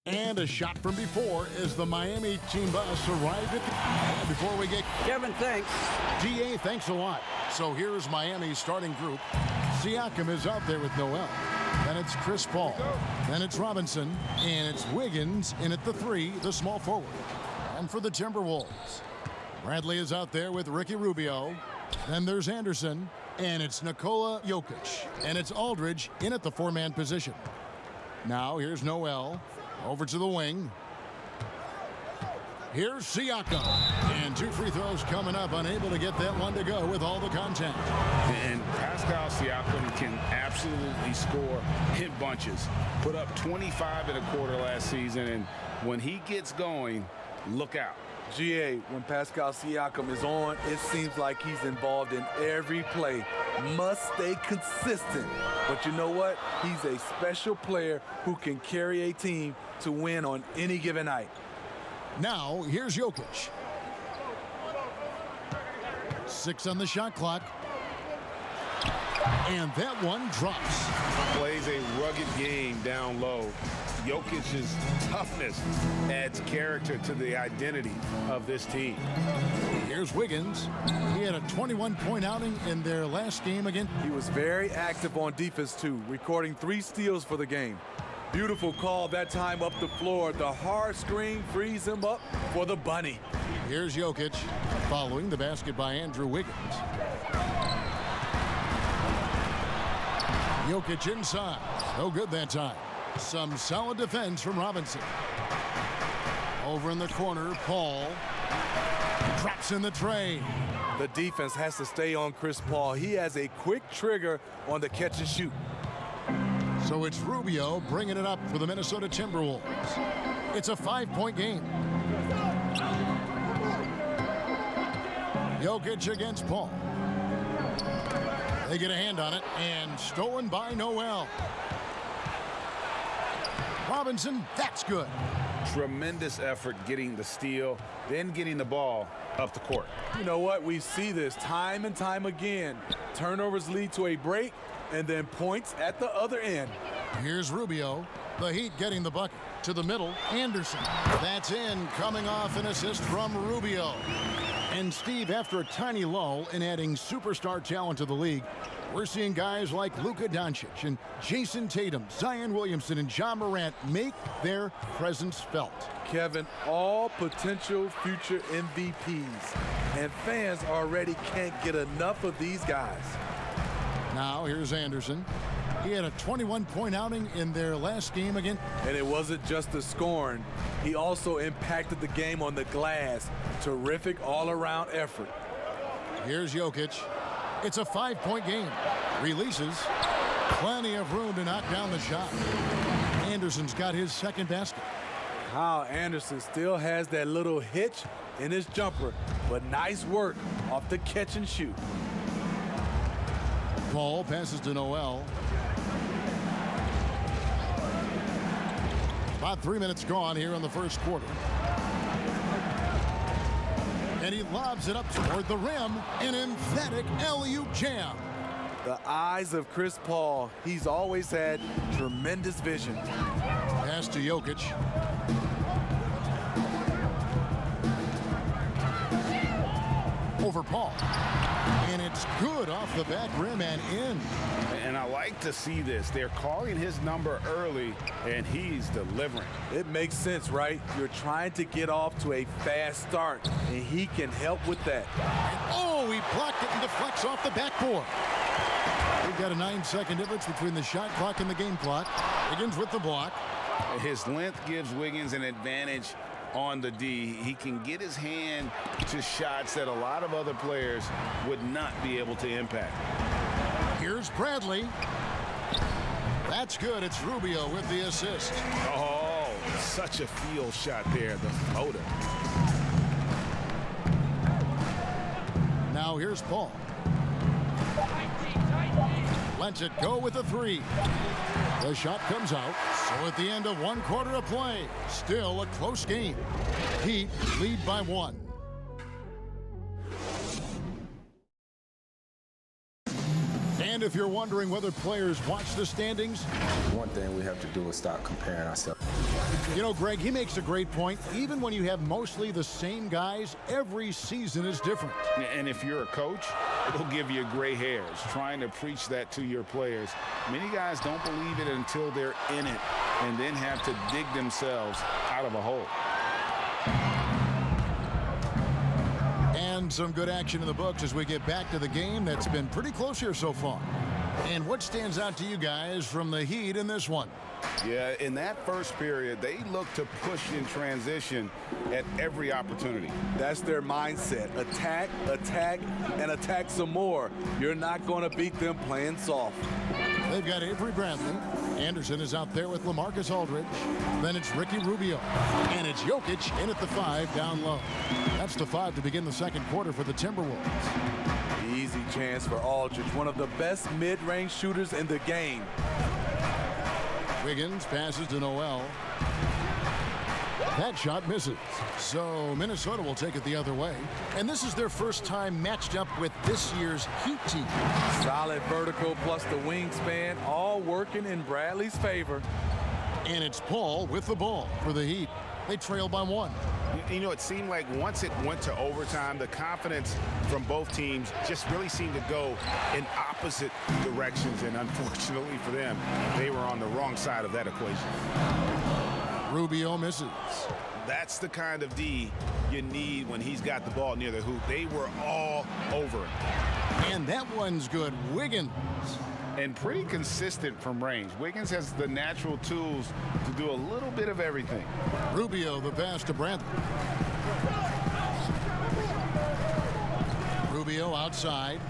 And a shot from before as the Miami team bus arrived at the... Before we get... Kevin, thanks. DA, thanks a lot. So here's Miami's starting group. Siakam is out there with Noel. Then it's Chris Paul. Then it's Robinson. And it's Wiggins in at the 3, the small forward. And for the Timberwolves, Bradley is out there with Ricky Rubio. Then there's Anderson. And it's Nikola Jokic. And it's Aldridge in at the 4-man position. Now here's Noel. Over to the wing. Here's Siakam. And 2 free throws coming up. Unable to get that one to go with all the contact. And Pascal Siakam can absolutely score in bunches. Put up 25 in a quarter last season. And when he gets going, look out. GA, when Pascal Siakam is on, it seems like he's involved in every play. Must stay consistent. But you know what? He's a special player who can carry a team to win on any given night. Now, here's Jokic. 6 on the shot clock. And that one drops. Plays a rugged game down low. Jokic's toughness adds character to the identity of this team. Here's Wiggins. He had a 21-point outing in their last game again. He was very active on defense, too, recording 3 steals for the game. Beautiful call that time up the floor. The hard screen frees him up for the bunny. Here's Jokic following the basket by Andrew Wiggins. Jokic inside. No good that time. Some solid defense from Robinson. Over in the corner, Paul drops in the tray. The defense has to stay on Chris Paul. He has a quick trigger on the catch and shoot. So it's Rubio bringing it up for the Minnesota Timberwolves. It's a 5-point game. Jokic against Paul. They get a hand on it, and stolen by Noel. Robinson, that's good. Tremendous effort getting the steal, then getting the ball up the court. You know what? We see this time and time again. Turnovers lead to a break, and then points at the other end. Here's Rubio. The Heat getting the bucket. To the middle, Anderson. That's in, coming off an assist from Rubio. And Steve, after a tiny lull in adding superstar talent to the league, we're seeing guys like Luka Doncic and Jason Tatum, Zion Williamson, and John Morant make their presence felt. Kevin, all potential future MVPs. And fans already can't get enough of these guys. Now here's Anderson. He had a 21-point outing in their last game again. And it wasn't just the scoring. He also impacted the game on the glass. Terrific all-around effort. Here's Jokic. It's a 5-point game. Releases. Plenty of room to knock down the shot. Anderson's got his second basket. Kyle Anderson still has that little hitch in his jumper, but nice work off the catch and shoot. Paul passes to Noel. About 3 minutes gone here in the first quarter. And he lobs it up toward the rim. An emphatic alley-oop jam. The eyes of Chris Paul. He's always had tremendous vision. Pass to Jokic. Over Paul. And it's good off the back rim and in. And I like to see this. They're calling his number early, and he's delivering. It makes sense, right? You're trying to get off to a fast start, and he can help with that. Oh, he blocked it and deflects off the backboard. We've got a 9-second difference between the shot clock and the game clock. Wiggins with the block. His length gives Wiggins an advantage on the D. He can get his hand to shots that a lot of other players would not be able to impact. Here's Bradley. That's good. It's Rubio with the assist. Oh, such a field shot there, the floater. Now here's Paul. Lets it go with a 3. The shot comes out. So at the end of 1 quarter of play, still a close game. Heat lead by 1. And if you're wondering whether players watch the standings, One thing we have to do is stop comparing ourselves. you know, Greg, he makes a great point. Even when you have mostly the same guys, every season is different. And if you're a coach, it'll give you gray hairs trying to preach that to your players. Many guys don't believe it until they're in it and then have to dig themselves out of a hole. And some good action in the books as we get back to the game that's been pretty close here so far. And what stands out to you guys from the Heat in this one? Yeah, in that first period, they looked to push in transition at every opportunity. That's their mindset. Attack, attack, and attack some more. You're not going to beat them playing soft. They've got Avery Bradley. Anderson is out there with LaMarcus Aldridge. Then it's Ricky Rubio. And it's Jokic in at the 5 down low. That's the 5 to begin the second quarter for the Timberwolves. Easy chance for Aldridge, one of the best mid-range shooters in the game. Wiggins passes to Noel. That shot misses. So Minnesota will take it the other way. And this is their first time matched up with this year's Heat team. Solid vertical plus the wingspan, all working in Bradley's favor. And it's Paul with the ball for the Heat. They trail by 1. You know, it seemed like once it went to overtime, the confidence from both teams just really seemed to go in opposite directions. And unfortunately for them, they were on the wrong side of that equation. Rubio misses. That's the kind of D you need when he's got the ball near the hoop. They were all over it. And that one's good. Wiggins. And pretty consistent from range. Wiggins has the natural tools to do a little bit of everything. Rubio, the pass to Bradley. Rubio outside.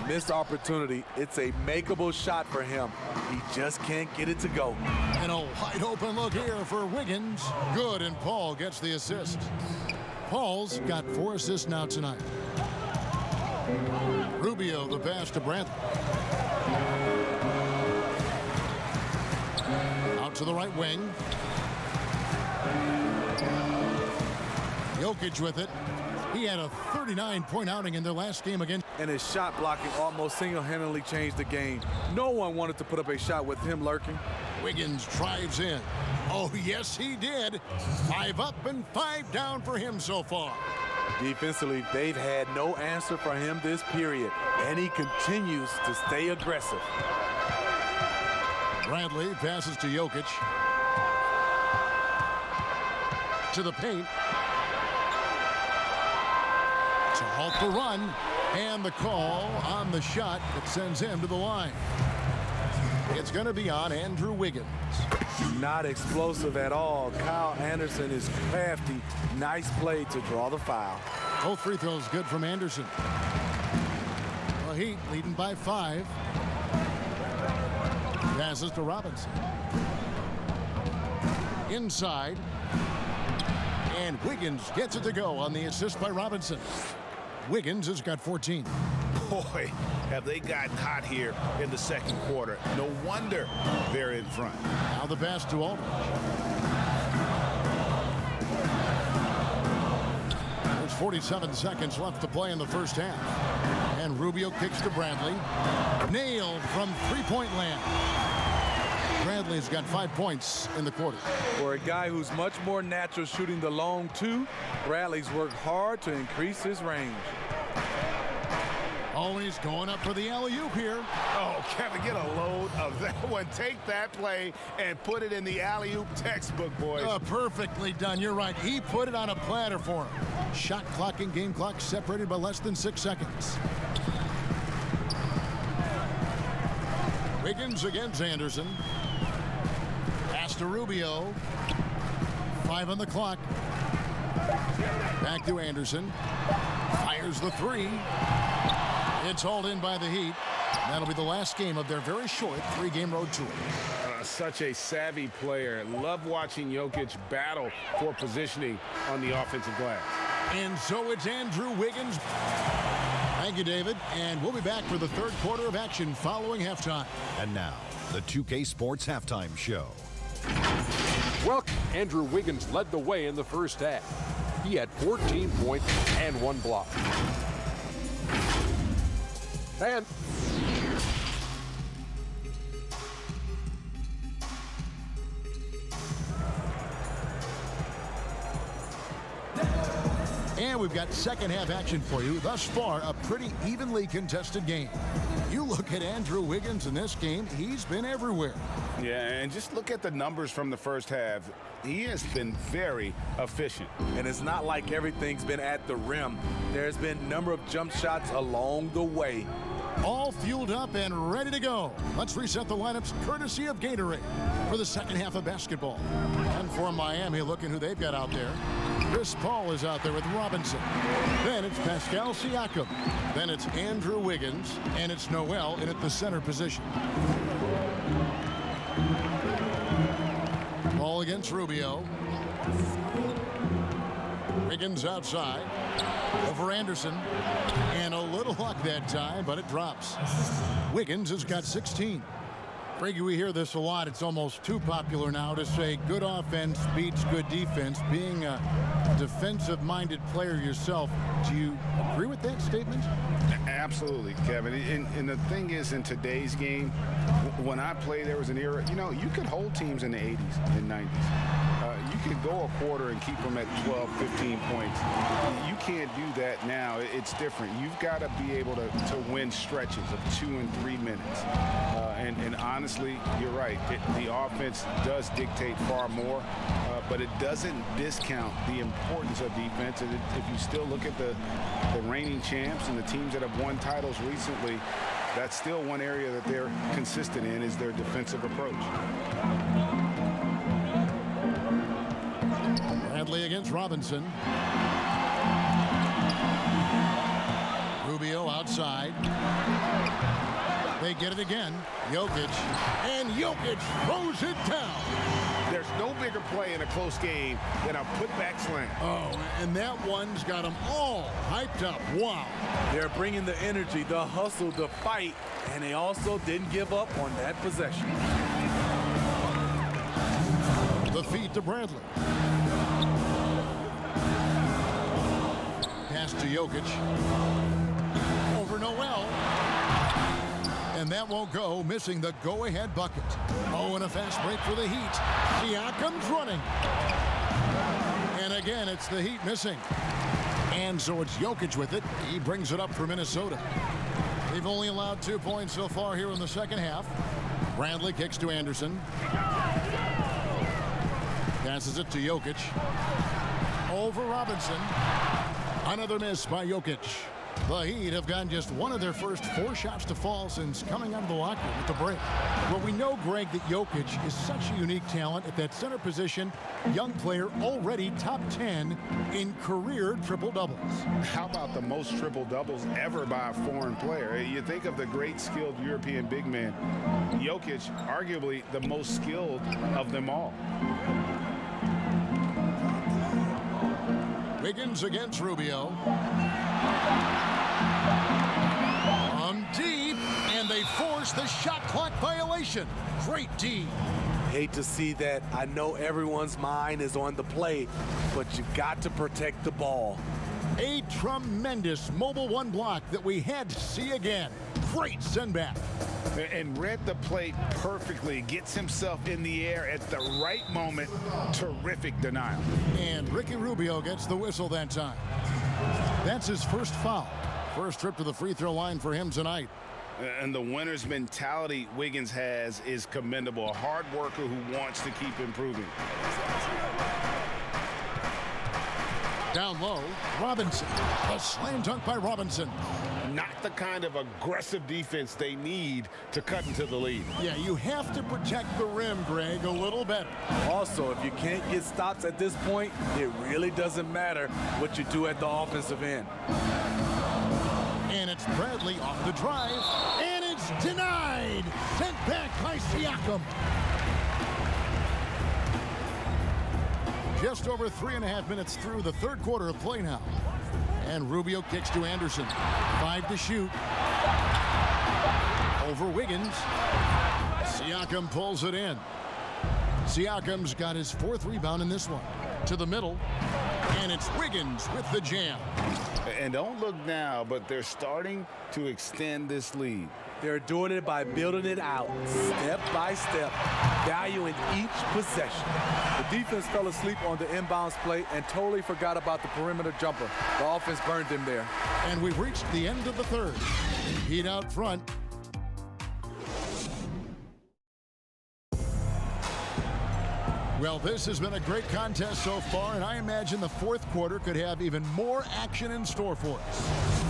Missed opportunity. It's a makeable shot for him. He just can't get it to go. And a wide open look here for Wiggins. Good, and Paul gets the assist. Paul's got 4 assists now tonight. Rubio, the pass to Bradley. Out to the right wing. Jokic with it. He had a 39-point outing in their last game against. And his shot blocking almost single-handedly changed the game. No one wanted to put up a shot with him lurking. Wiggins drives in. Oh, yes, he did. 5 up and 5 down for him so far. Defensively, they've had no answer for him this period, and he continues to stay aggressive. Bradley passes to Jokic. To the paint. To halt the run. And the call on the shot that sends him to the line. It's going to be on Andrew Wiggins. Not explosive at all. Kyle Anderson is crafty. Nice play to draw the foul. Both free throws good from Anderson. The Heat leading by 5. Passes to Robinson. Inside. And Wiggins gets it to go on the assist by Robinson. Wiggins has got 14. Boy, have they gotten hot here in the second quarter. No wonder they're in front. Now the pass to Aldridge. There's 47 seconds left to play in the first half. And Rubio kicks to Bradley. Nailed from three-point land. Bradley's got 5 points in the quarter. For a guy who's much more natural shooting the long 2, Bradley's worked hard to increase his range. Oh, he's going up for the alley-oop here. Oh, Kevin, get a load of that one. Take that play and put it in the alley-oop textbook, boys. Perfectly done. You're right. He put it on a platter for him. Shot clock and game clock separated by less than 6 seconds. Wiggins against Anderson. Pass to Rubio. 5 on the clock. Back to Anderson. Fires the 3. It's hauled in by the Heat. That'll be the last game of their very short 3-game road tour. Such a savvy player. Love watching Jokic battle for positioning on the offensive glass. And so it's Andrew Wiggins. Thank you, David. And we'll be back for the third quarter of action following halftime. And now, the 2K Sports Halftime Show. Well, Andrew Wiggins led the way in the first half. He had 14 points and 1 block. And we've got second half action for you. Thus far, a pretty evenly contested game. You look at Andrew Wiggins in this game, he's been everywhere. Yeah, and just look at the numbers from the first half. He has been very efficient. And it's not like everything's been at the rim. There's been a number of jump shots along the way. All fueled up and ready to go. Let's reset the lineups courtesy of Gatorade for the second half of basketball. And for Miami, looking who they've got out there. Chris Paul is out there with Robinson. Then it's Pascal Siakam. Then it's Andrew Wiggins. And it's Noel in at the center position. Ball against Rubio. Wiggins outside. Over Anderson. And a little luck that time, but it drops. Wiggins has got 16. Greggy, we hear this a lot. It's almost too popular now to say good offense beats good defense. Being a defensive-minded player yourself, do you agree with that statement? Absolutely, Kevin. And the thing is, in today's game, when I played, there was an era, you could hold teams in the 80s and 90s. You could go a quarter and keep them at 12, 15 points. You can't do that now. It's different. You've got to be able to win stretches of 2 and 3 minutes. And honestly, you're right. The offense does dictate far more, but it doesn't discount the importance of defense. And if you still look at the reigning champs and the teams that have won titles recently, that's still one area that they're consistent in is their defensive approach. Bradley against Robinson. Rubio outside. They get it again. Jokic. And Jokic throws it down. There's no bigger play in a close game than a putback slam. Oh, and that one's got them all hyped up. Wow. They're bringing the energy, the hustle, the fight, and they also didn't give up on that possession. The feed to Bradley. Pass to Jokic. Over Noel. And that won't go, missing the go-ahead bucket. Oh, and a fast break for the Heat. Siakam's running. And again, it's the Heat missing. And so it's Jokic with it. He brings it up for Minnesota. They've only allowed 2 points so far here in the second half. Bradley kicks to Anderson. Passes it to Jokic. Over Robinson. Another miss by Jokic. The Heat have gotten just one of their first 4 shots to fall since coming out of the locker room at the break. Well, we know, Greg, that Jokic is such a unique talent at that center position. Young player, already top 10 in career triple-doubles. How about the most triple-doubles ever by a foreign player? You think of the great skilled European big man. Jokic, arguably the most skilled of them all. Wiggins against Rubio. From deep, and they force the shot clock violation. Great D. Hate to see that. I know everyone's mind is on the play, but you got to protect the ball. A tremendous mobile one block that we had to see again. Great send back. And read the play perfectly. Gets himself in the air at the right moment. Terrific denial. And Ricky Rubio gets the whistle that time. That's his first foul. First trip to the free throw line for him tonight. And the winner's mentality Wiggins has is commendable. A hard worker who wants to keep improving. Down low, Robinson. A slam dunk by Robinson. Not the kind of aggressive defense they need to cut into the lead. Yeah, you have to protect the rim, Greg, a little better. Also, if you can't get stops at this point, it really doesn't matter what you do at the offensive end. And it's Bradley off the drive, and it's denied. Sent back by Siakam. Just over 3.5 minutes through the third quarter of play now. And Rubio kicks to Anderson. 5 to shoot. Over Wiggins. Siakam pulls it in. Siakam's got his 4th rebound in this one. To the middle. And it's Wiggins with the jam. And don't look now, but they're starting to extend this lead. They're doing it by building it out, step by step, valuing each possession. The defense fell asleep on the inbounds play and totally forgot about the perimeter jumper. The offense burned them there. And we've reached the end of the third. Heat out front. Well, this has been a great contest so far, and I imagine the fourth quarter could have even more action in store for us.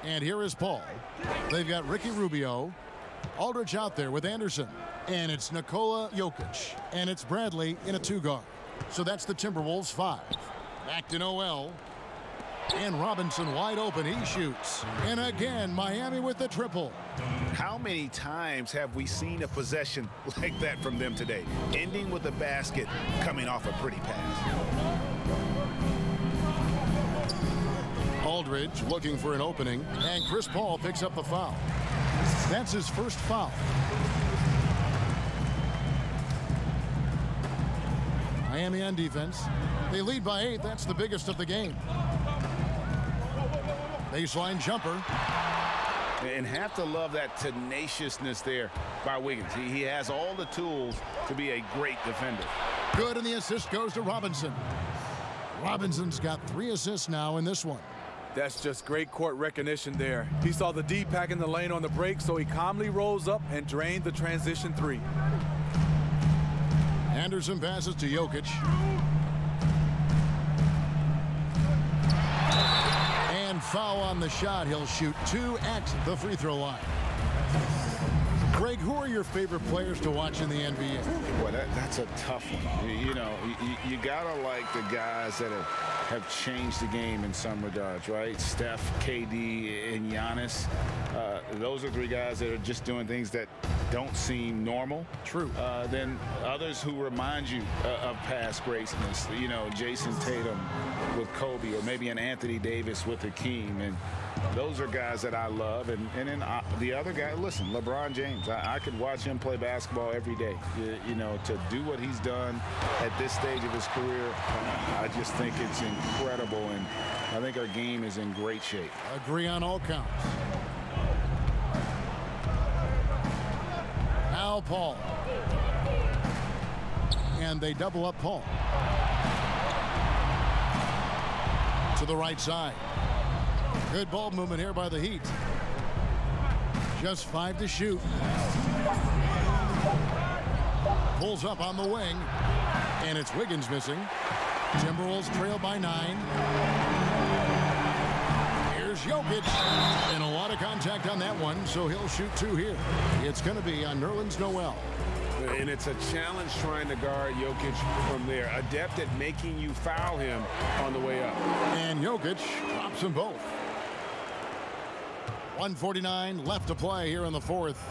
And here is Paul. They've got Ricky Rubio. Aldridge out there with Anderson. And it's Nikola Jokic. And it's Bradley in a two-guard. So that's the Timberwolves 5. Back to Noel. And Robinson wide open. He shoots. And again, Miami with the triple. How many times have we seen a possession like that from them today? Ending with a basket, coming off a pretty pass. Aldridge looking for an opening, and Chris Paul picks up the foul. That's his first foul. Miami on defense. They lead by 8. That's the biggest of the game. Baseline jumper. And have to love that tenaciousness there by Wiggins. He has all the tools to be a great defender. Good, and the assist goes to Robinson. Robinson's got 3 assists now in this one. That's just great court recognition there. He saw the D pack in the lane on the break, so he calmly rose up and drained the transition 3. Anderson passes to Jokic. And foul on the shot. He'll shoot 2 at the free throw line. Greg, who are your favorite players to watch in the NBA? Well, that's a tough one. You know, you gotta like the guys that have changed the game in some regards, right? Steph, KD, and Giannis. Those are 3 guys that are just doing things that don't seem normal. True. Then others who remind you of past greatness. You know, Jason Tatum with Kobe, or maybe an Anthony Davis with Hakeem. And those are guys that I love. And then the other guy, listen, LeBron James. I could watch him play basketball every day. You know, to do what he's done at this stage of his career, I just think it's incredible. And I think our game is in great shape. Agree on all counts. Now Paul. And they double up Paul. To the right side. Good ball movement here by the Heat. Just 5 to shoot. Pulls up on the wing. And it's Wiggins missing. Timberwolves trail by 9. Here's Jokic. And a lot of contact on that one, so he'll shoot 2 here. It's going to be on Nerlens Noel. And it's a challenge trying to guard Jokic from there. Adept at making you foul him on the way up. And Jokic drops them both. 1:49 left to play here in the fourth.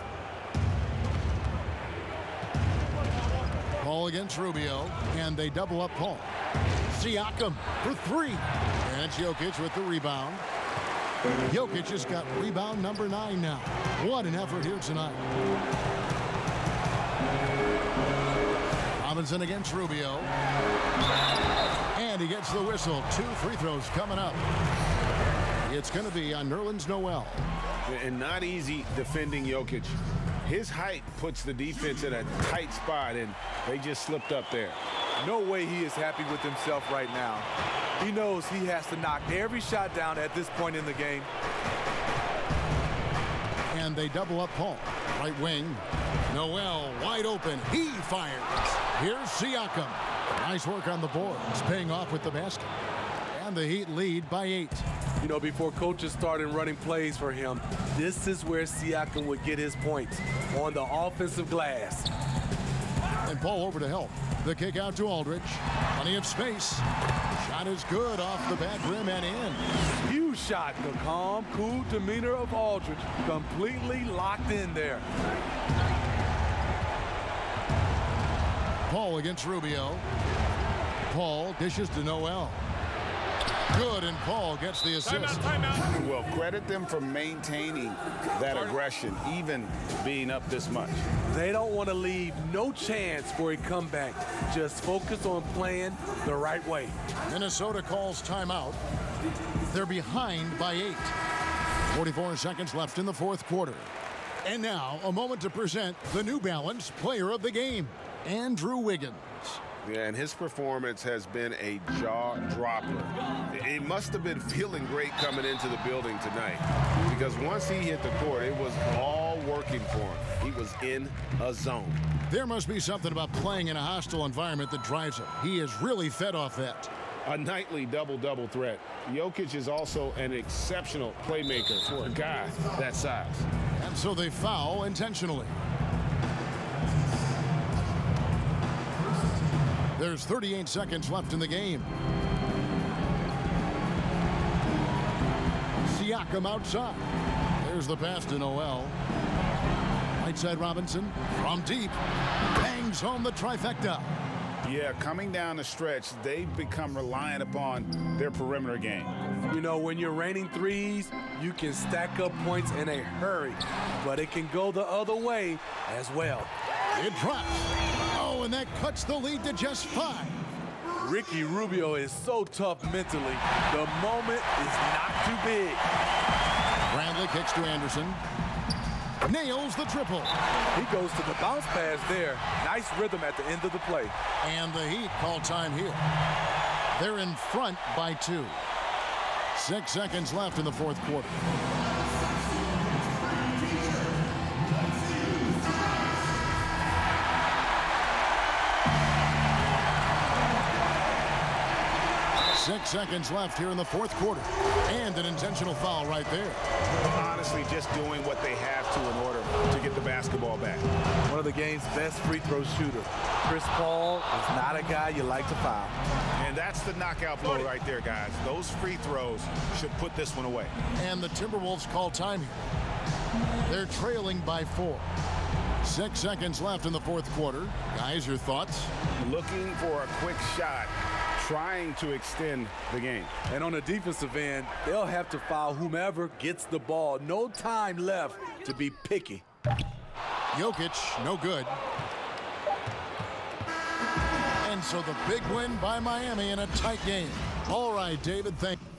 Paul against Rubio, and they double up Paul. Siakam for 3. And it's Jokic with the rebound. Jokic has got rebound number 9 now. What an effort here tonight. Robinson against Rubio. And he gets the whistle. 2 free throws coming up. It's going to be on Nerlens Noel. And not easy defending Jokic. His height puts the defense in a tight spot, and they just slipped up there. No way he is happy with himself right now. He knows he has to knock every shot down at this point in the game. And they double up Paul. Right wing. Noel wide open. He fires. Here's Siakam. Nice work on the boards. Paying off with the basket. And the Heat lead by 8. You know, before coaches started running plays for him, this is where Siakam would get his points, on the offensive glass. And Paul over to help. The kick out to Aldridge. Plenty of space. Shot is good off the back rim and in. Huge shot. The calm, cool demeanor of Aldridge completely locked in there. Paul against Rubio. Paul dishes to Noel. Good, and Paul gets the assist. Well, credit them for maintaining that aggression, even being up this much. They don't want to leave no chance for a comeback. Just focus on playing the right way. Minnesota calls timeout. They're behind by 8. 44 seconds left in the fourth quarter. And now, a moment to present the New Balance Player of the Game, Andrew Wiggins. Yeah, and his performance has been a jaw-dropper. He must have been feeling great coming into the building tonight, because once he hit the court, it was all working for him. He was in a zone. There must be something about playing in a hostile environment that drives him. He is really fed off that. A nightly double-double threat. Jokic is also an exceptional playmaker for a guy that size. And so they foul intentionally. There's 38 seconds left in the game. Siakam outside. There's the pass to Noel. Right side Robinson from deep. Bangs home the trifecta. Yeah, coming down the stretch, they've become reliant upon their perimeter game. You know, when you're raining threes, you can stack up points in a hurry, but it can go the other way as well. It drops. Oh, and that cuts the lead to just 5. Ricky Rubio is so tough mentally. The moment is not too big. Bradley kicks to Anderson. Nails the triple. He goes to the bounce pass there. Nice rhythm at the end of the play. And the Heat call time here. They're in front by 2. 6 seconds left in the fourth quarter. Six seconds left here in the fourth quarter. And an intentional foul right there. Honestly, just doing what they have to in order to get the basketball back. One of the game's best free throw shooter. Chris Paul is not a guy you like to foul. And that's the knockout blow right there, guys. Those free throws should put this one away. And the Timberwolves call time here. They're trailing by 4. 6 seconds left in the fourth quarter. Guys, your thoughts? Looking for a quick shot, trying to extend the game. And on the defensive end, they'll have to foul whomever gets the ball. No time left to be picky. Jokic, no good. And so the big win by Miami in a tight game. All right, David, thank you.